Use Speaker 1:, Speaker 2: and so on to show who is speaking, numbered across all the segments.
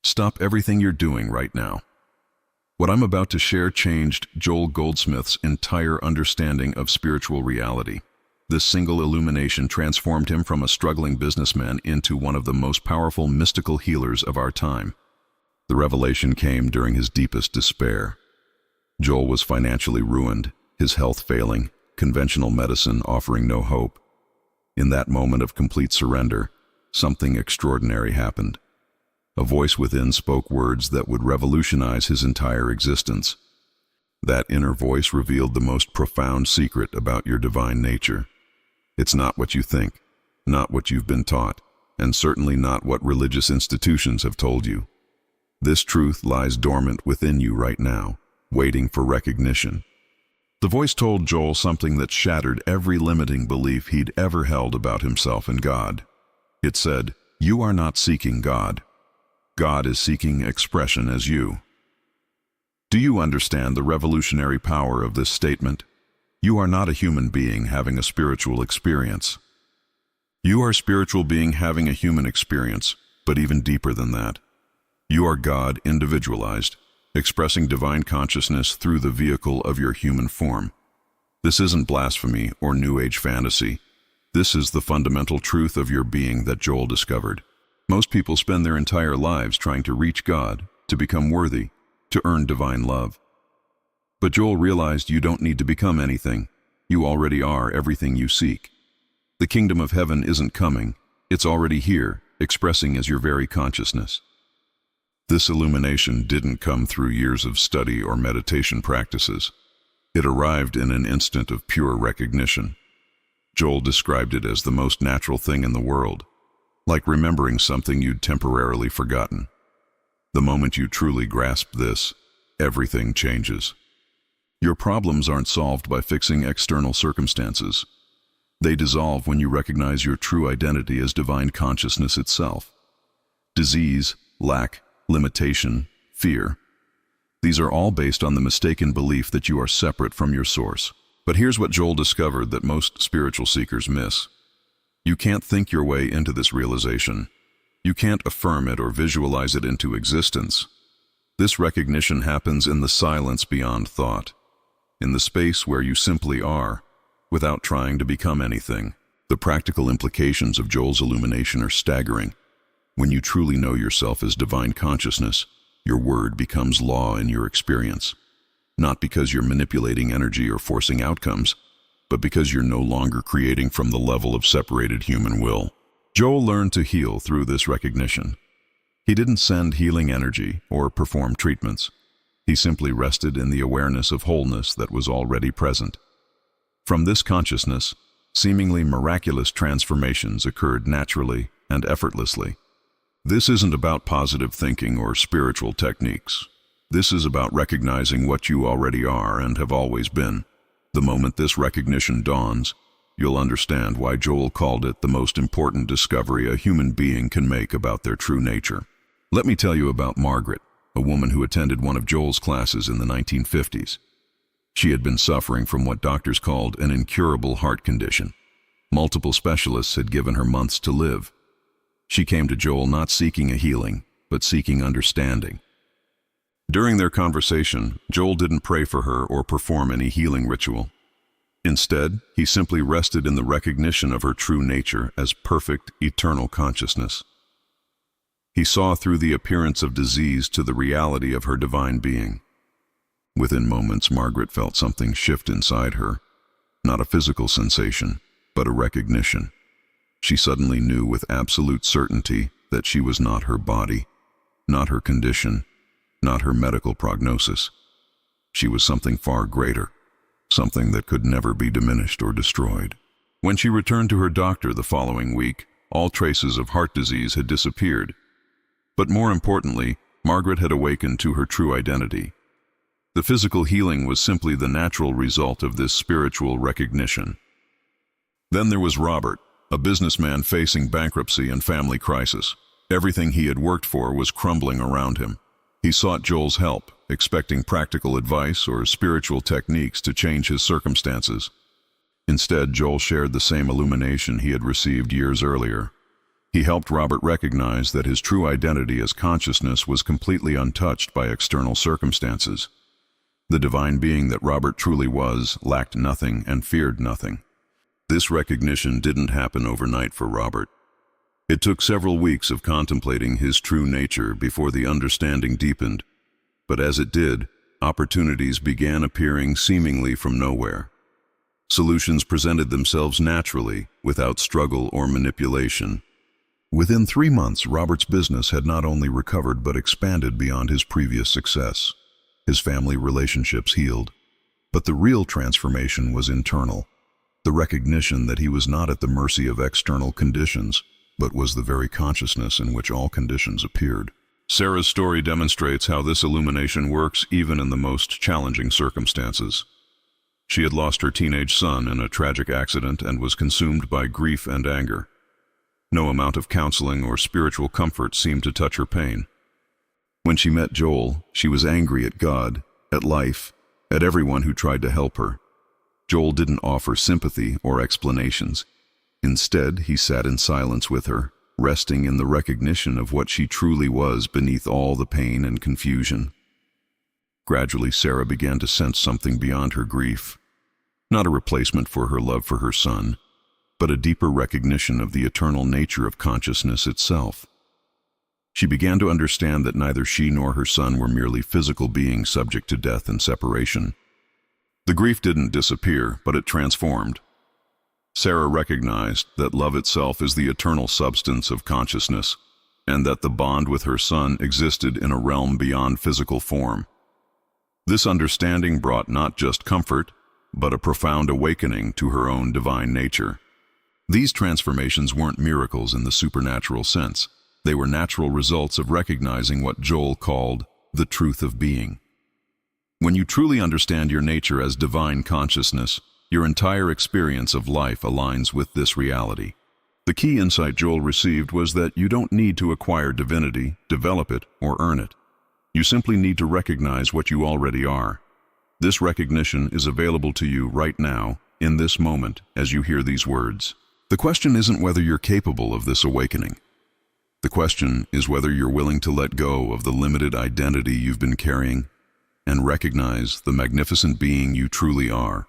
Speaker 1: Stop everything you're doing right now. What I'm about to share changed Joel Goldsmith's entire understanding of spiritual reality. This single illumination transformed him from a struggling businessman into one of the most powerful mystical healers of our time. The revelation came during his deepest despair. Joel was financially ruined, his health failing, conventional medicine offering no hope. In that moment of complete surrender, something extraordinary happened. A voice within spoke words that would revolutionize his entire existence. That inner voice revealed the most profound secret about your divine nature. It's not what you think, not what you've been taught, and certainly not what religious institutions have told you. This truth lies dormant within you right now, waiting for recognition. The voice told Joel something that shattered every limiting belief he'd ever held about himself and God. It said, "You are not seeking God. God is seeking expression as you." Do you understand the revolutionary power of this statement? You are not a human being having a spiritual experience. You are a spiritual being having a human experience, but even deeper than that. You are God individualized, expressing divine consciousness through the vehicle of your human form. This isn't blasphemy or New Age fantasy. This is the fundamental truth of your being that Joel discovered. Most people spend their entire lives trying to reach God, to become worthy, to earn divine love. But Joel realized you don't need to become anything. You already are everything you seek. The kingdom of heaven isn't coming. It's already here, expressing as your very consciousness. This illumination didn't come through years of study or meditation practices. It arrived in an instant of pure recognition. Joel described it as the most natural thing in the world, like remembering something you'd temporarily forgotten. The moment you truly grasp this, everything changes. Your problems aren't solved by fixing external circumstances. They dissolve when you recognize your true identity as divine consciousness itself. Disease, lack, limitation, fear. These are all based on the mistaken belief that you are separate from your source. But here's what Joel discovered that most spiritual seekers miss. You can't think your way into this realization. You can't affirm it or visualize it into existence. This recognition happens in the silence beyond thought, in the space where you simply are, without trying to become anything. The practical implications of Joel's illumination are staggering. When you truly know yourself as divine consciousness, your word becomes law in your experience. Not because you're manipulating energy or forcing outcomes, but because you're no longer creating from the level of separated human will. Joel learned to heal through this recognition. He didn't send healing energy or perform treatments. He simply rested in the awareness of wholeness that was already present. From this consciousness, seemingly miraculous transformations occurred naturally and effortlessly. This isn't about positive thinking or spiritual techniques. This is about recognizing what you already are and have always been. The moment this recognition dawns, you'll understand why Joel called it the most important discovery a human being can make about their true nature. Let me tell you about Margaret, a woman who attended one of Joel's classes in the 1950s. She had been suffering from what doctors called an incurable heart condition. Multiple specialists had given her months to live. She came to Joel not seeking a healing, but seeking understanding. During their conversation, Joel didn't pray for her or perform any healing ritual. Instead, he simply rested in the recognition of her true nature as perfect, eternal consciousness. He saw through the appearance of disease to the reality of her divine being. Within moments, Margaret felt something shift inside her, not a physical sensation, but a recognition. She suddenly knew with absolute certainty that she was not her body, not her condition, not her medical prognosis. She was something far greater, something that could never be diminished or destroyed. When she returned to her doctor the following week, all traces of heart disease had disappeared. But more importantly, Margaret had awakened to her true identity. The physical healing was simply the natural result of this spiritual recognition. Then there was Robert, a businessman facing bankruptcy and family crisis. Everything he had worked for was crumbling around him. He sought Joel's help, expecting practical advice or spiritual techniques to change his circumstances. Instead, Joel shared the same illumination he had received years earlier. He helped Robert recognize that his true identity as consciousness was completely untouched by external circumstances. The divine being that Robert truly was lacked nothing and feared nothing. This recognition didn't happen overnight for Robert. It took several weeks of contemplating his true nature before the understanding deepened, but as it did, opportunities began appearing seemingly from nowhere. Solutions presented themselves naturally, without struggle or manipulation. Within 3 months, Robert's business had not only recovered but expanded beyond his previous success. His family relationships healed. But the real transformation was internal. The recognition that he was not at the mercy of external conditions, but was the very consciousness in which all conditions appeared. Sarah's story demonstrates how this illumination works even in the most challenging circumstances. She had lost her teenage son in a tragic accident and was consumed by grief and anger. No amount of counseling or spiritual comfort seemed to touch her pain. When she met Joel, she was angry at God, at life, at everyone who tried to help her. Joel didn't offer sympathy or explanations. Instead, he sat in silence with her, resting in the recognition of what she truly was beneath all the pain and confusion. Gradually, Sarah began to sense something beyond her grief. Not a replacement for her love for her son, but a deeper recognition of the eternal nature of consciousness itself. She began to understand that neither she nor her son were merely physical beings subject to death and separation. The grief didn't disappear, but it transformed. Sarah recognized that love itself is the eternal substance of consciousness, and that the bond with her son existed in a realm beyond physical form. This understanding brought not just comfort, but a profound awakening to her own divine nature. These transformations weren't miracles in the supernatural sense. They were natural results of recognizing what Joel called the truth of being. When you truly understand your nature as divine consciousness, your entire experience of life aligns with this reality. The key insight Joel received was that you don't need to acquire divinity, develop it, or earn it. You simply need to recognize what you already are. This recognition is available to you right now, in this moment, as you hear these words. The question isn't whether you're capable of this awakening. The question is whether you're willing to let go of the limited identity you've been carrying and recognize the magnificent being you truly are.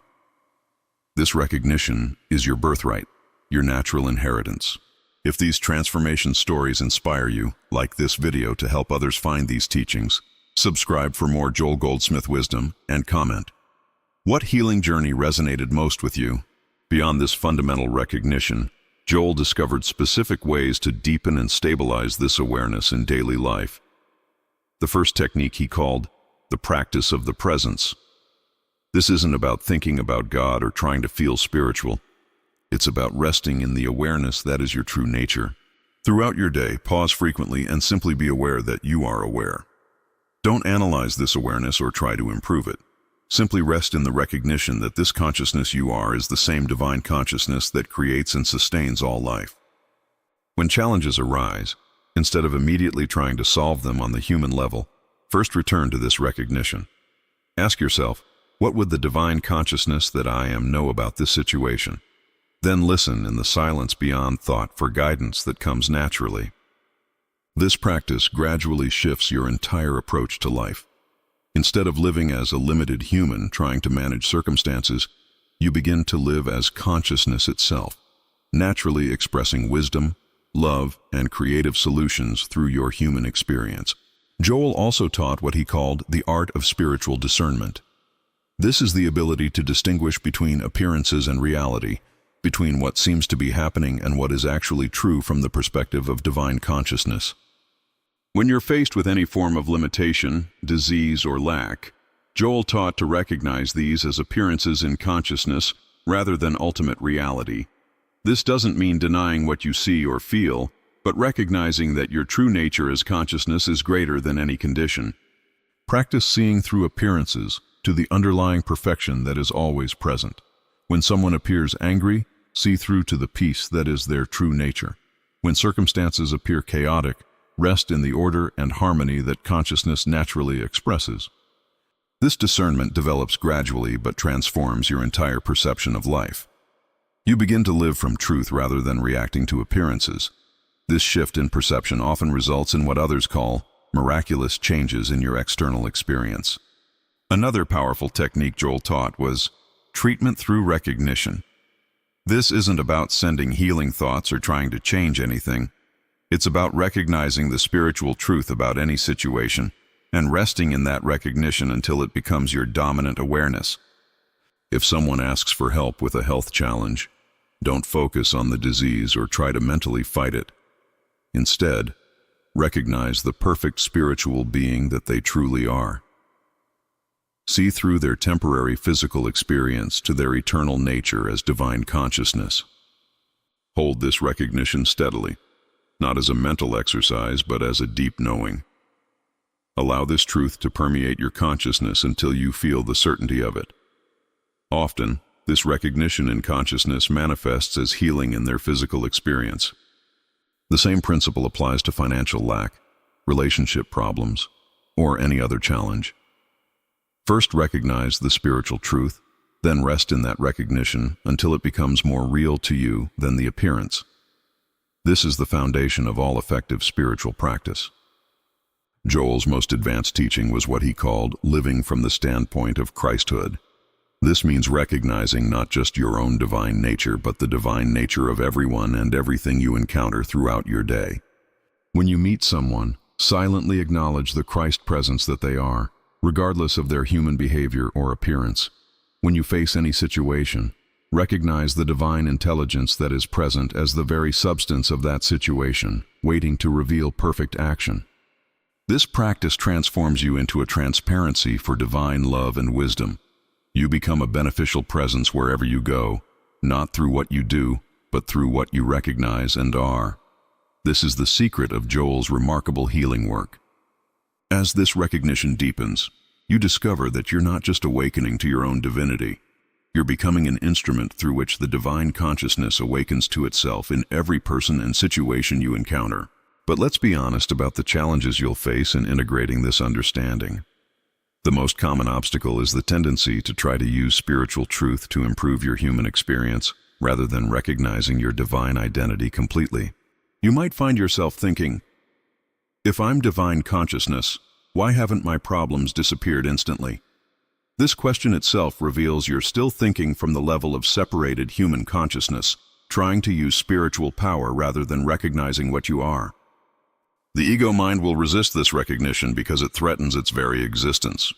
Speaker 1: This recognition is your birthright, your natural inheritance. If these transformation stories inspire you, like this video to help others find these teachings, subscribe for more Joel Goldsmith wisdom, and comment. What healing journey resonated most with you? Beyond this fundamental recognition, Joel discovered specific ways to deepen and stabilize this awareness in daily life. The first technique he called the practice of the presence. This isn't about thinking about God or trying to feel spiritual. It's about resting in the awareness that is your true nature. Throughout your day, pause frequently and simply be aware that you are aware. Don't analyze this awareness or try to improve it. Simply rest in the recognition that this consciousness you are is the same divine consciousness that creates and sustains all life. When challenges arise, instead of immediately trying to solve them on the human level, first return to this recognition. Ask yourself, what would the divine consciousness that I am know about this situation? Then listen in the silence beyond thought for guidance that comes naturally. This practice gradually shifts your entire approach to life. Instead of living as a limited human trying to manage circumstances, you begin to live as consciousness itself, naturally expressing wisdom, love, and creative solutions through your human experience. Joel also taught what he called the art of spiritual discernment. This is the ability to distinguish between appearances and reality, between what seems to be happening and what is actually true from the perspective of divine consciousness. When you're faced with any form of limitation, disease, or lack, Joel taught to recognize these as appearances in consciousness rather than ultimate reality. This doesn't mean denying what you see or feel, but recognizing that your true nature as consciousness is greater than any condition. Practice seeing through appearances to the underlying perfection that is always present. When someone appears angry, see through to the peace that is their true nature. When circumstances appear chaotic, rest in the order and harmony that consciousness naturally expresses. This discernment develops gradually but transforms your entire perception of life. You begin to live from truth rather than reacting to appearances. This shift in perception often results in what others call miraculous changes in your external experience. Another powerful technique Joel taught was treatment through recognition. This isn't about sending healing thoughts or trying to change anything. It's about recognizing the spiritual truth about any situation and resting in that recognition until it becomes your dominant awareness. If someone asks for help with a health challenge, don't focus on the disease or try to mentally fight it. Instead, recognize the perfect spiritual being that they truly are. See through their temporary physical experience to their eternal nature as divine consciousness. Hold this recognition steadily, not as a mental exercise, but as a deep knowing. Allow this truth to permeate your consciousness until you feel the certainty of it. Often, this recognition in consciousness manifests as healing in their physical experience. The same principle applies to financial lack, relationship problems, or any other challenge. First, recognize the spiritual truth, then rest in that recognition until it becomes more real to you than the appearance. This is the foundation of all effective spiritual practice. Joel's most advanced teaching was what he called living from the standpoint of Christhood. This means recognizing not just your own divine nature, but the divine nature of everyone and everything you encounter throughout your day. When you meet someone, silently acknowledge the Christ presence that they are, regardless of their human behavior or appearance. When you face any situation, recognize the divine intelligence that is present as the very substance of that situation, waiting to reveal perfect action. This practice transforms you into a transparency for divine love and wisdom. You become a beneficial presence wherever you go, not through what you do, but through what you recognize and are. This is the secret of Joel's remarkable healing work. As this recognition deepens, you discover that you're not just awakening to your own divinity. You're becoming an instrument through which the divine consciousness awakens to itself in every person and situation you encounter. But let's be honest about the challenges you'll face in integrating this understanding. The most common obstacle is the tendency to try to use spiritual truth to improve your human experience, rather than recognizing your divine identity completely. You might find yourself thinking, if I'm divine consciousness, why haven't my problems disappeared instantly? This question itself reveals you're still thinking from the level of separated human consciousness, trying to use spiritual power rather than recognizing what you are. The ego mind will resist this recognition because it threatens its very existence.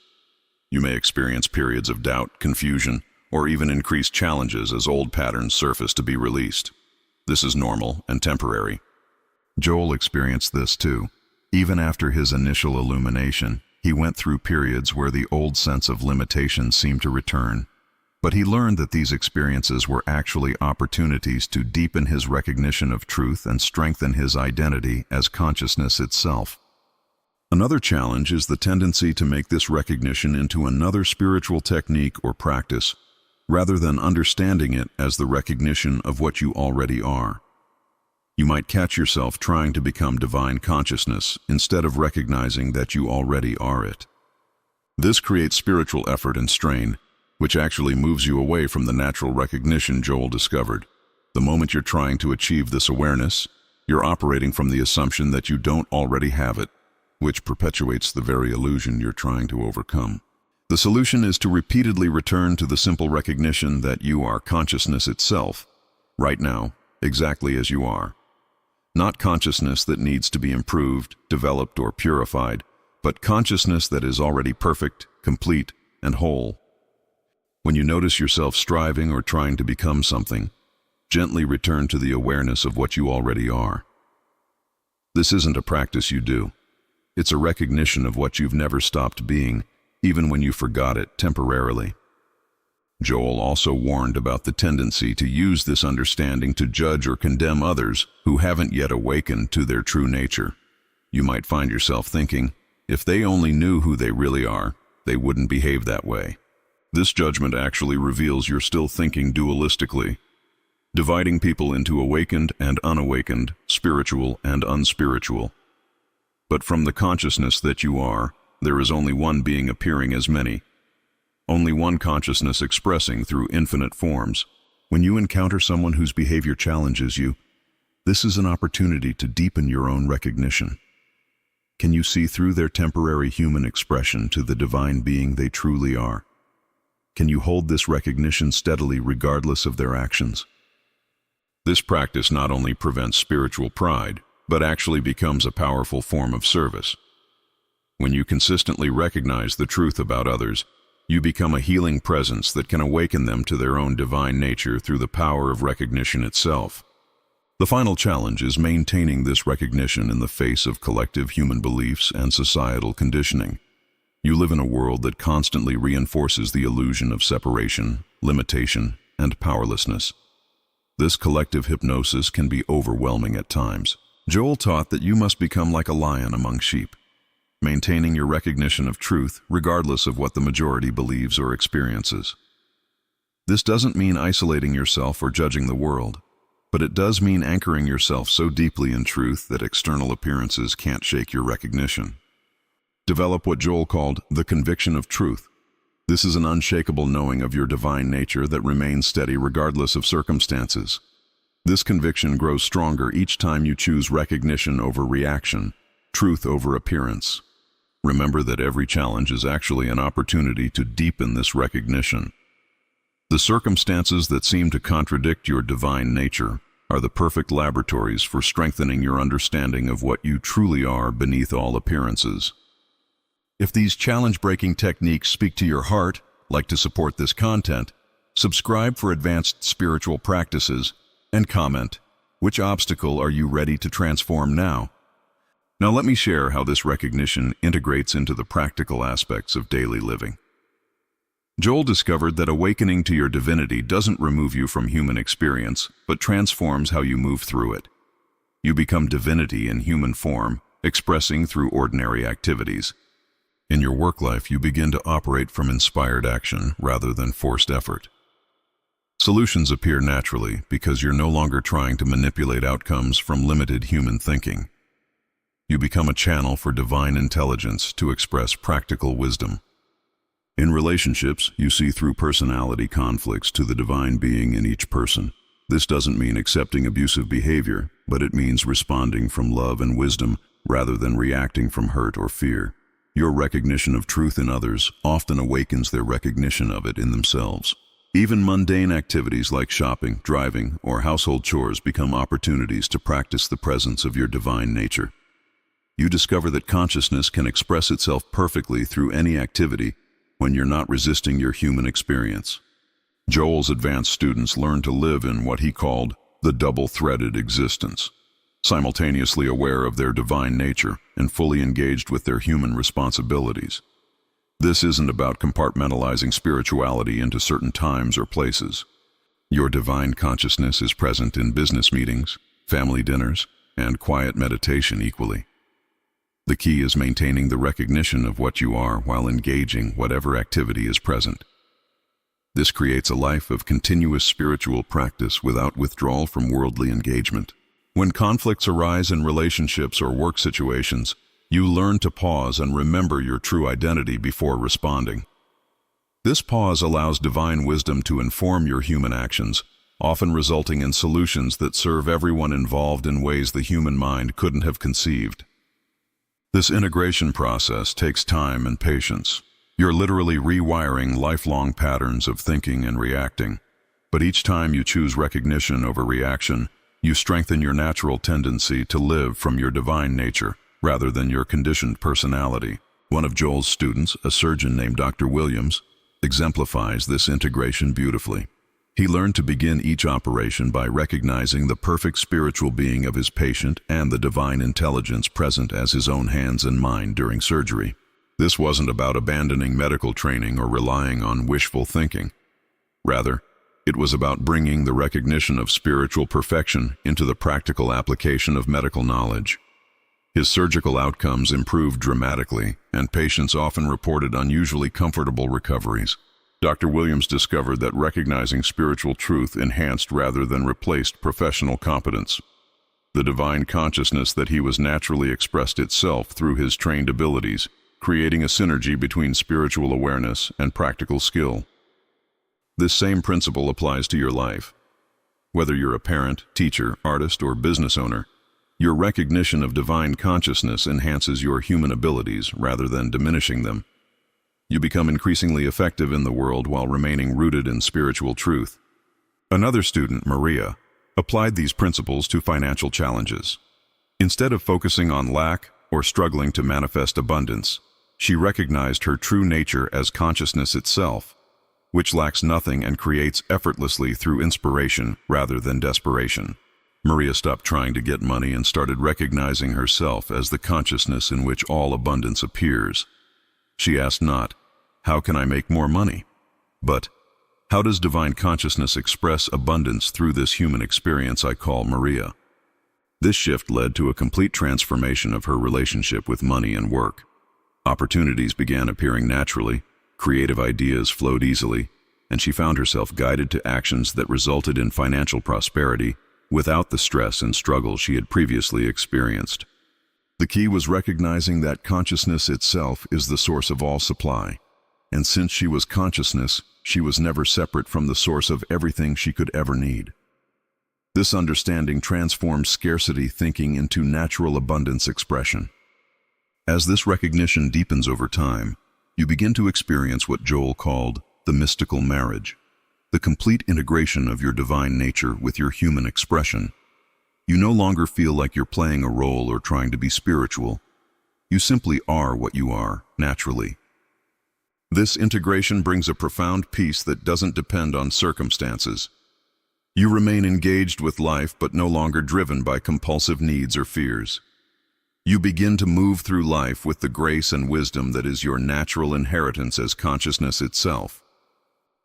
Speaker 1: You may experience periods of doubt, confusion, or even increased challenges as old patterns surface to be released. This is normal and temporary. Joel experienced this too. Even after his initial illumination, he went through periods where the old sense of limitation seemed to return. But he learned that these experiences were actually opportunities to deepen his recognition of truth and strengthen his identity as consciousness itself. Another challenge is the tendency to make this recognition into another spiritual technique or practice, rather than understanding it as the recognition of what you already are. You might catch yourself trying to become divine consciousness instead of recognizing that you already are it. This creates spiritual effort and strain, which actually moves you away from the natural recognition Joel discovered. The moment you're trying to achieve this awareness, you're operating from the assumption that you don't already have it, which perpetuates the very illusion you're trying to overcome. The solution is to repeatedly return to the simple recognition that you are consciousness itself, right now, exactly as you are. Not consciousness that needs to be improved, developed, or purified, but consciousness that is already perfect, complete, and whole. When you notice yourself striving or trying to become something, gently return to the awareness of what you already are. This isn't a practice you do. It's a recognition of what you've never stopped being, even when you forgot it temporarily. Joel also warned about the tendency to use this understanding to judge or condemn others who haven't yet awakened to their true nature. You might find yourself thinking, if they only knew who they really are, they wouldn't behave that way. This judgment actually reveals you're still thinking dualistically, dividing people into awakened and unawakened, spiritual and unspiritual. But from the consciousness that you are, there is only one being appearing as many, only one consciousness expressing through infinite forms. When you encounter someone whose behavior challenges you, This is an opportunity to deepen your own recognition. Can you see through their temporary human expression to the divine being they truly are? Can you hold this recognition steadily regardless of their actions? This practice not only prevents spiritual pride, but actually becomes a powerful form of service. When you consistently recognize the truth about others, you become a healing presence that can awaken them to their own divine nature through the power of recognition itself. The final challenge is maintaining this recognition in the face of collective human beliefs and societal conditioning. You live in a world that constantly reinforces the illusion of separation, limitation, and powerlessness. This collective hypnosis can be overwhelming at times. Joel taught that you must become like a lion among sheep, maintaining your recognition of truth regardless of what the majority believes or experiences. This doesn't mean isolating yourself or judging the world, but it does mean anchoring yourself so deeply in truth that external appearances can't shake your recognition. Develop what Joel called the conviction of truth. This is an unshakable knowing of your divine nature that remains steady regardless of circumstances. This conviction grows stronger each time you choose recognition over reaction, truth over appearance. Remember that every challenge is actually an opportunity to deepen this recognition. The circumstances that seem to contradict your divine nature are the perfect laboratories for strengthening your understanding of what you truly are beneath all appearances. If these challenge-breaking techniques speak to your heart, like to support this content, subscribe for advanced spiritual practices, and comment, which obstacle are you ready to transform now? Now let me share how this recognition integrates into the practical aspects of daily living. Joel discovered that awakening to your divinity doesn't remove you from human experience, but transforms how you move through it. You become divinity in human form, expressing through ordinary activities. In your work life, you begin to operate from inspired action rather than forced effort. Solutions appear naturally because you're no longer trying to manipulate outcomes from limited human thinking. You become a channel for divine intelligence to express practical wisdom. In relationships, you see through personality conflicts to the divine being in each person. This doesn't mean accepting abusive behavior, but it means responding from love and wisdom rather than reacting from hurt or fear. Your recognition of truth in others often awakens their recognition of it in themselves. Even mundane activities like shopping, driving, or household chores become opportunities to practice the presence of your divine nature. You discover that consciousness can express itself perfectly through any activity when you're not resisting your human experience. Joel's advanced students learned to live in what he called the double-threaded existence, simultaneously aware of their divine nature and fully engaged with their human responsibilities. This isn't about compartmentalizing spirituality into certain times or places. Your divine consciousness is present in business meetings, family dinners, and quiet meditation equally. The key is maintaining the recognition of what you are while engaging whatever activity is present. This creates a life of continuous spiritual practice without withdrawal from worldly engagement. When conflicts arise in relationships or work situations, you learn to pause and remember your true identity before responding. This pause allows divine wisdom to inform your human actions, often resulting in solutions that serve everyone involved in ways the human mind couldn't have conceived. This integration process takes time and patience. You're literally rewiring lifelong patterns of thinking and reacting. But each time you choose recognition over reaction, you strengthen your natural tendency to live from your divine nature rather than your conditioned personality. One of Joel's students, a surgeon named Dr. Williams, exemplifies this integration beautifully. He learned to begin each operation by recognizing the perfect spiritual being of his patient and the divine intelligence present as his own hands and mind during surgery. This wasn't about abandoning medical training or relying on wishful thinking. Rather, it was about bringing the recognition of spiritual perfection into the practical application of medical knowledge. His surgical outcomes improved dramatically, and patients often reported unusually comfortable recoveries. Dr. Williams discovered that recognizing spiritual truth enhanced rather than replaced professional competence. The divine consciousness that he was naturally expressed itself through his trained abilities, creating a synergy between spiritual awareness and practical skill. This same principle applies to your life. Whether you're a parent, teacher, artist, or business owner, your recognition of divine consciousness enhances your human abilities rather than diminishing them. You become increasingly effective in the world while remaining rooted in spiritual truth. Another student, Maria, applied these principles to financial challenges. Instead of focusing on lack or struggling to manifest abundance, she recognized her true nature as consciousness itself, which lacks nothing and creates effortlessly through inspiration rather than desperation. Maria stopped trying to get money and started recognizing herself as the consciousness in which all abundance appears. She asked not, "How can I make more money?" but, "How does divine consciousness express abundance through this human experience I call Maria?" This shift led to a complete transformation of her relationship with money and work. Opportunities began appearing naturally, creative ideas flowed easily, and she found herself guided to actions that resulted in financial prosperity without the stress and struggle she had previously experienced. The key was recognizing that consciousness itself is the source of all supply, and since she was consciousness, she was never separate from the source of everything she could ever need. This understanding transforms scarcity thinking into natural abundance expression. As this recognition deepens over time, you begin to experience what Joel called the mystical marriage, the complete integration of your divine nature with your human expression. You no longer feel like you're playing a role or trying to be spiritual. You simply are what you are, naturally. This integration brings a profound peace that doesn't depend on circumstances. You remain engaged with life but no longer driven by compulsive needs or fears. You begin to move through life with the grace and wisdom that is your natural inheritance as consciousness itself.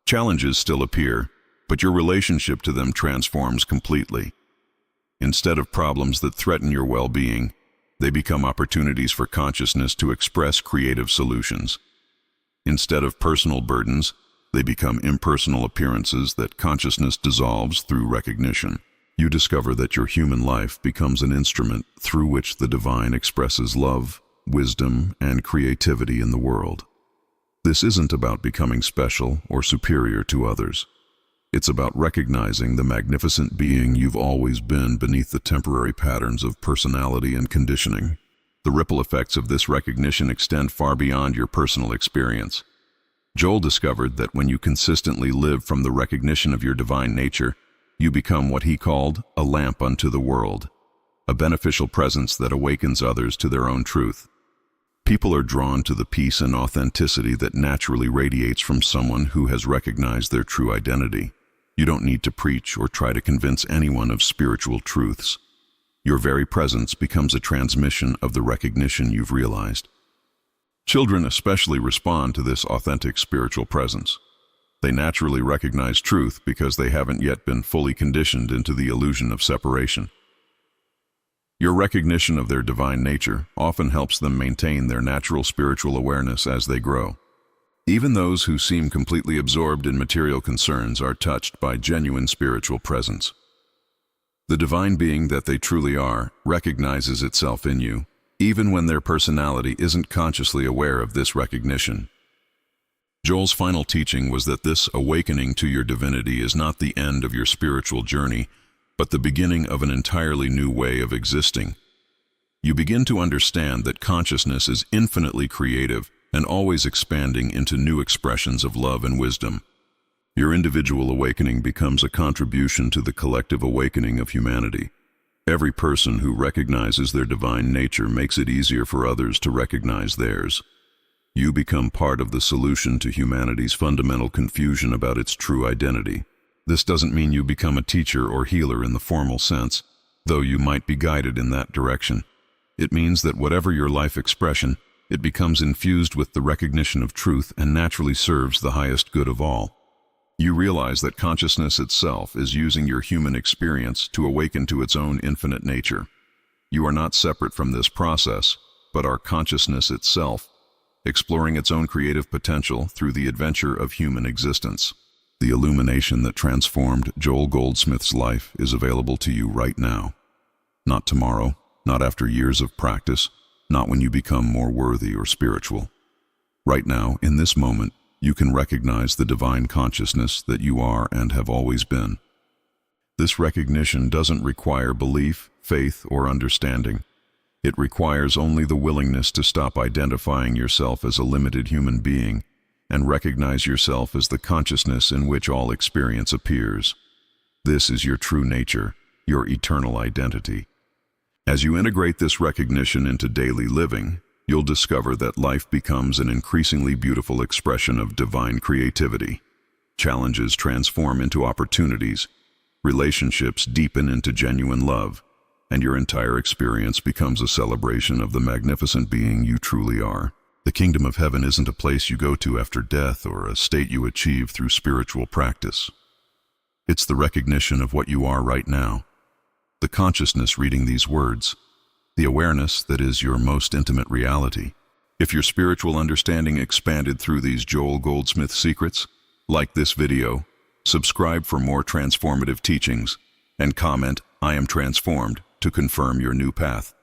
Speaker 1: Challenges still appear, but your relationship to them transforms completely. Instead of problems that threaten your well-being, they become opportunities for consciousness to express creative solutions. Instead of personal burdens, they become impersonal appearances that consciousness dissolves through recognition. You discover that your human life becomes an instrument through which the divine expresses love, wisdom, and creativity in the world. This isn't about becoming special or superior to others. It's about recognizing the magnificent being you've always been beneath the temporary patterns of personality and conditioning. The ripple effects of this recognition extend far beyond your personal experience. Joel discovered that when you consistently live from the recognition of your divine nature, you become what he called a lamp unto the world, a beneficial presence that awakens others to their own truth. People are drawn to the peace and authenticity that naturally radiates from someone who has recognized their true identity. You don't need to preach or try to convince anyone of spiritual truths. Your very presence becomes a transmission of the recognition you've realized. Children especially respond to this authentic spiritual presence. They naturally recognize truth because they haven't yet been fully conditioned into the illusion of separation. Your recognition of their divine nature often helps them maintain their natural spiritual awareness as they grow. Even those who seem completely absorbed in material concerns are touched by genuine spiritual presence. The divine being that they truly are recognizes itself in you, even when their personality isn't consciously aware of this recognition. Joel's final teaching was that this awakening to your divinity is not the end of your spiritual journey, but the beginning of an entirely new way of existing. You begin to understand that consciousness is infinitely creative and always expanding into new expressions of love and wisdom. Your individual awakening becomes a contribution to the collective awakening of humanity. Every person who recognizes their divine nature makes it easier for others to recognize theirs. You become part of the solution to humanity's fundamental confusion about its true identity. This doesn't mean you become a teacher or healer in the formal sense, though you might be guided in that direction. It means that whatever your life expression, it becomes infused with the recognition of truth and naturally serves the highest good of all. You realize that consciousness itself is using your human experience to awaken to its own infinite nature. You are not separate from this process, but are consciousness itself, exploring its own creative potential through the adventure of human existence. The illumination that transformed Joel Goldsmith's life is available to you right now. Not tomorrow, not after years of practice, not when you become more worthy or spiritual. Right now, in this moment, you can recognize the divine consciousness that you are and have always been. This recognition doesn't require belief, faith, or understanding. It requires only the willingness to stop identifying yourself as a limited human being and recognize yourself as the consciousness in which all experience appears. This is your true nature, your eternal identity. As you integrate this recognition into daily living, you'll discover that life becomes an increasingly beautiful expression of divine creativity. Challenges transform into opportunities, relationships deepen into genuine love, and your entire experience becomes a celebration of the magnificent being you truly are. The kingdom of heaven isn't a place you go to after death or a state you achieve through spiritual practice. It's the recognition of what you are right now, the consciousness reading these words, the awareness that is your most intimate reality. If your spiritual understanding expanded through these Joel Goldsmith secrets, like this video, subscribe for more transformative teachings, and comment, "I am transformed," to confirm your new path.